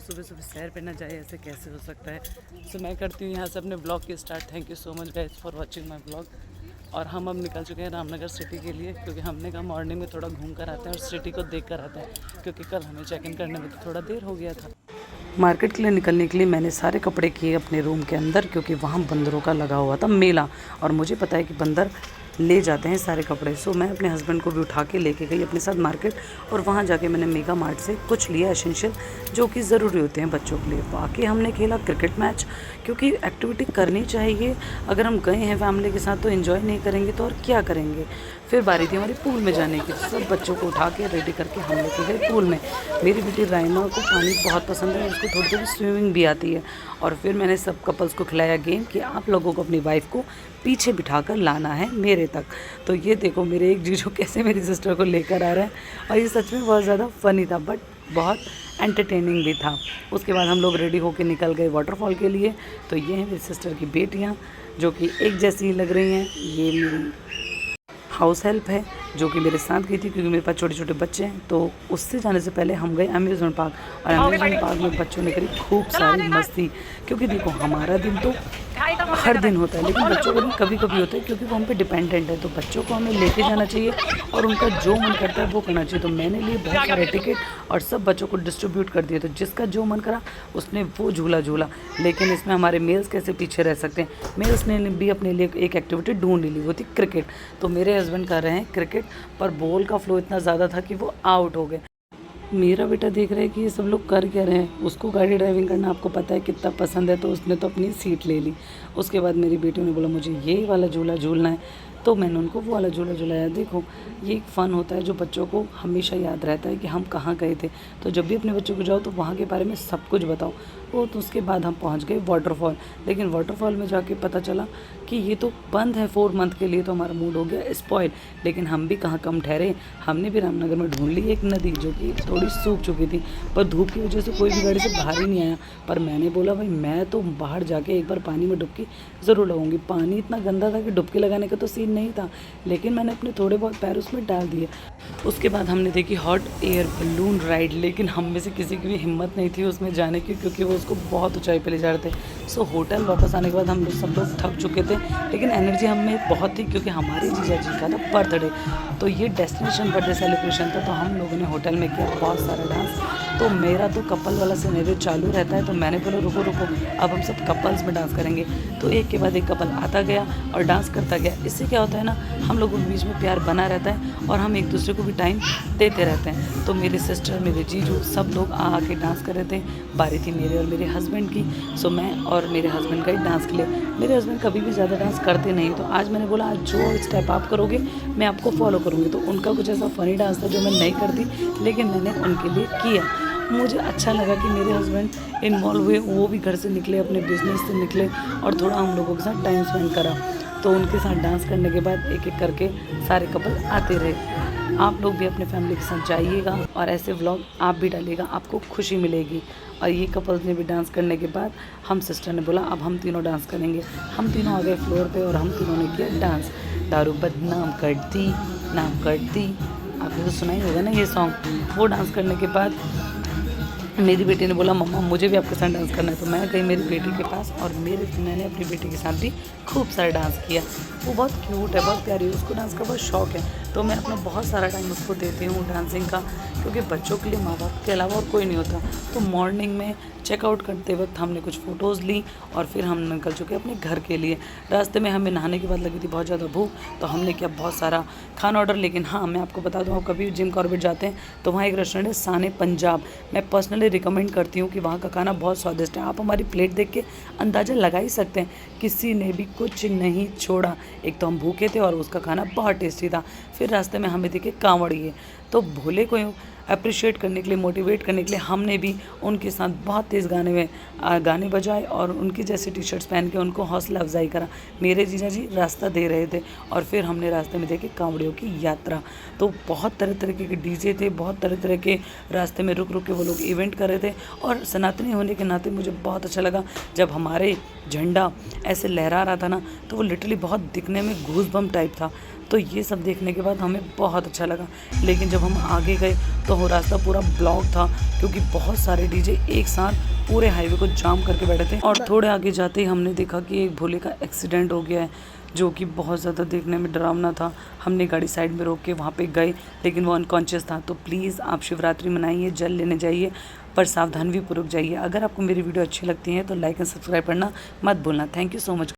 सुबह सुबह सैर पे ना जाए, ऐसे कैसे हो सकता है। सो मैं करती हूँ यहाँ से अपने ब्लॉग की start. Thank you so much guys for watching my blog. और हम अब निकल चुके हैं रामनगर सिटी के लिए, क्योंकि हमने कहा मॉर्निंग में थोड़ा घूम कर आते हैं और सिटी को देख कर आते हैं, क्योंकि कल हमें चेक इन करने में तो थोड़ा देर हो गया था। मार्केट के लिए निकलने के लिए मैंने सारे कपड़े किए अपने रूम के अंदर, क्योंकि वहाँ बंदरों का लगा हुआ था मेला, और मुझे पता है कि बंदर ले जाते हैं सारे कपड़े। सो मैं अपने हस्बैंड को भी उठा के लेके गई अपने साथ मार्केट, और वहाँ जाके मैंने मेगा मार्ट से कुछ लिया एसेंशियल जो कि ज़रूरी होते हैं बच्चों के लिए। बाकी हमने खेला क्रिकेट मैच, क्योंकि एक्टिविटी करनी चाहिए। अगर हम गए हैं फैमिली के साथ तो एंजॉय नहीं करेंगे तो और क्या करेंगे। फिर बारी थी हमारी पूल में जाने की, सब बच्चों को उठा के रेडी करके हम लेके गए पूल में। मेरी बेटी राइमा को पानी बहुत पसंद है, उसको थोड़ी थोड़ी स्विमिंग भी आती है। और फिर मैंने सब कपल्स को खिलाया गेम कि आप लोगों को अपनी वाइफ को पीछे बिठाकर लाना है मेरे तक। तो ये देखो मेरे एक जीजू कैसे मेरी सिस्टर को लेकर आ रहे हैं, और ये सच में बहुत ज़्यादा फ़नी था, बट बहुत एंटरटेनिंग भी था। उसके बाद हम लोग रेडी होकर निकल गए वाटरफॉल के लिए। तो ये हैं मेरी सिस्टर की बेटियाँ, जो कि एक जैसी ही लग रही हैं। ये मेरी हाउस हेल्प है जो कि मेरे साथ गई थी, क्योंकि मेरे पास छोटे छोटे बच्चे हैं। तो उससे जाने से पहले हम गए अम्यूज़मेंट पार्क, और अम्यूज़मेंट पार्क में बच्चों ने करी खूब सारी मस्ती। क्योंकि देखो हमारा दिन तो हर दिन होता है, लेकिन बच्चों का दिन कभी कभी होता है, क्योंकि वो हम पे डिपेंडेंट है। तो बच्चों को हमें लेके जाना चाहिए और उनका जो मन करता है वो करना चाहिए। तो मैंने लिए बहुत सारे टिकट और सब बच्चों को डिस्ट्रीब्यूट कर दिए। तो जिसका जो मन करा उसने वो झूला झूला। लेकिन इसमें हमारे मेल्स कैसे पीछे रह सकते हैं। मेल्स ने भी अपने लिए एक एक्टिविटी ढूंढ ली, वो थी क्रिकेट। तो मेरे हस्बैंड कर रहे हैं क्रिकेट, पर बॉल का फ्लो इतना ज़्यादा था कि वो आउट हो गए। मेरा बेटा देख रहा है कि ये सब लोग कर क्या रहे हैं। उसको गाड़ी ड्राइविंग करना आपको पता है कितना पसंद है, तो उसने तो अपनी सीट ले ली। उसके बाद मेरी बेटी ने बोला मुझे ये वाला झूला झूलना है, तो मैंने उनको वो वाला झूला झुलाया। देखो ये एक फ़न होता है जो बच्चों को हमेशा याद रहता है कि हम कहाँ गए थे। तो जब भी अपने बच्चों को जाओ तो वहाँ के बारे में सब कुछ बताओ। वो तो उसके बाद हम पहुँच गए वाटरफॉल, लेकिन वाटरफॉल में जाके पता चला कि ये तो बंद है 4 मंथ के लिए। तो हमारा मूड हो गया स्पॉइल। लेकिन हम भी कहाँ कम ठहरे, हमने भी रामनगर में ढूंढ ली एक नदी जो कि थोड़ी सूख चुकी थी, पर धूप की वजह से कोई भी गाड़ी से बाहर ही नहीं आया। पर मैंने बोला भाई मैं तो बाहर जाके एक बार पानी में डुबकी ज़रूर लगाऊंगी। पानी इतना गंदा था कि डुबकी लगाने का तो सीन नहीं था, लेकिन मैंने अपने थोड़े बहुत पैर उसमें डाल दिए। उसके बाद हमने देखी हॉट एयर बलून राइड, लेकिन हम में से किसी की भी हिम्मत नहीं थी उसमें जाने की, क्योंकि वो उसको बहुत ऊंचाई पे ले जा रहे थे। सो होटल वापस आने के बाद हम सब लोग थक चुके थे, लेकिन एनर्जी हम में बहुत थी, क्योंकि हमारे जीजा जी का था बर्थडे। तो ये डेस्टिनेशन बर्थडे सेलिब्रेशन था। तो हम लोगों ने होटल में किया बहुत सारा डांस। तो मेरा तो कपल वाला सिनेरियो चालू रहता है, तो मैंने बोला रुको रुको अब हम सब कपल्स में डांस करेंगे। तो एक के बाद एक कपल आता गया और डांस करता गया। इससे क्या होता है ना, हम लोगों के बीच में प्यार बना रहता है और हम एक दूसरे को भी टाइम देते रहते हैं। तो मेरी सिस्टर, मेरे जीजू, सब लोग आके डांस कर रहे थे। बारी थी मेरे और मेरे हस्बैंड की। सो मैं और मेरे हस्बैंड का ही डांस के लिए, मेरे हस्बैंड कभी भी ज़्यादा डांस करते नहीं, तो आज मैंने बोला आज जो स्टेप आप करोगे मैं आपको फॉलो करूँगी। तो उनका कुछ ऐसा फ़नी डांस था जो मैं नहीं करती, लेकिन मैंने उनके लिए किया। मुझे अच्छा लगा कि मेरे हस्बैंड इन्वॉल्व हुए, वो भी घर से निकले, अपने बिजनेस से निकले और थोड़ा हम लोगों के साथ टाइम स्पेंड करा। तो उनके साथ डांस करने के बाद एक एक करके सारे कपल आते रहे। आप लोग भी अपने फैमिली के साथ जाइएगा और ऐसे व्लॉग आप भी डालिएगा, आपको खुशी मिलेगी। और ये कपल्स ने भी डांस करने के बाद हम सिस्टर ने बोला अब हम तीनों डांस करेंगे। हम तीनों आ गए फ्लोर पे और हम तीनों ने किया डांस। दारू बदनाम करती नाम करती, आपने तो सुना ही होगा ना ये सॉन्ग। वो डांस करने के बाद मेरी बेटी ने बोला मम्मा मुझे भी आपके साथ डांस करना है। तो मैं गई मेरी बेटी के पास और मैंने अपनी बेटी के साथ भी खूब सारा डांस किया। वो बहुत क्यूट है, बहुत प्यारी है, उसको डांस का बहुत शौक है। तो मैं अपना बहुत सारा टाइम उसको देती हूँ डांसिंग का, क्योंकि बच्चों के लिए माँ बाप के अलावा और कोई नहीं होता। तो मॉर्निंग में चेकआउट करते वक्त हमने कुछ फ़ोटोज़ ली और फिर हम निकल चुके अपने घर के लिए। रास्ते में हमें नहाने के बाद लगी थी बहुत ज़्यादा भूख, तो हमने किया बहुत सारा खाना ऑर्डर। लेकिन हाँ मैं आपको बता दूँ, आप कभी जिम कॉर्बेट जाते हैं तो वहाँ एक रेस्टोरेंट है साने पंजाब। मैं पर्सनली रिकमेंड करती हूँ कि वहाँ का खाना बहुत स्वादिष्ट है। आप हमारी प्लेट देख के अंदाज़ा लगा ही सकते हैं, किसी ने भी कुछ नहीं छोड़ा। एक तो हम भूखे थे और उसका खाना बहुत टेस्टी था। फिर रास्ते में हमें दिखे कांवड़िए, तो भोले को अप्रिशिएट करने के लिए, मोटिवेट करने के लिए हमने भी उनके साथ बहुत तेज़ गाने बजाए और उनकी जैसी टी शर्ट्स पहन के उनको हौसला अफजाई करा। मेरे जीजा जी रास्ता दे रहे थे और फिर हमने रास्ते में देखे कांवड़ियों की यात्रा। तो बहुत तरह तरह के डीजे थे, बहुत तरह तरह के रास्ते में रुक रुक के वो लोग इवेंट कर रहे थे। और सनातनी होने के नाते मुझे बहुत अच्छा लगा जब हमारे झंडा ऐसे लहरा रहा था ना, तो वो लिटरली बहुत दिखने में गूज़ बम्प टाइप था। तो ये सब देखने के बाद हमें बहुत अच्छा लगा। लेकिन जब जब हम आगे गए तो वो रास्ता पूरा ब्लॉक था, क्योंकि बहुत सारे डीजे एक साथ पूरे हाईवे को जाम करके बैठे थे। और थोड़े आगे जाते ही हमने देखा कि एक भोले का एक्सीडेंट हो गया है, जो कि बहुत ज़्यादा देखने में डरावना था। हमने गाड़ी साइड में रोक के वहाँ पे गए, लेकिन वो अनकॉन्शियस था। तो प्लीज़ आप शिवरात्रि मनाइए, जल लेने जाइए, पर सावधान भी पूर्वक जाइए। अगर आपको मेरी वीडियो अच्छी लगती है तो लाइक एंड सब्सक्राइब करना मत भूलना। Thank you so much.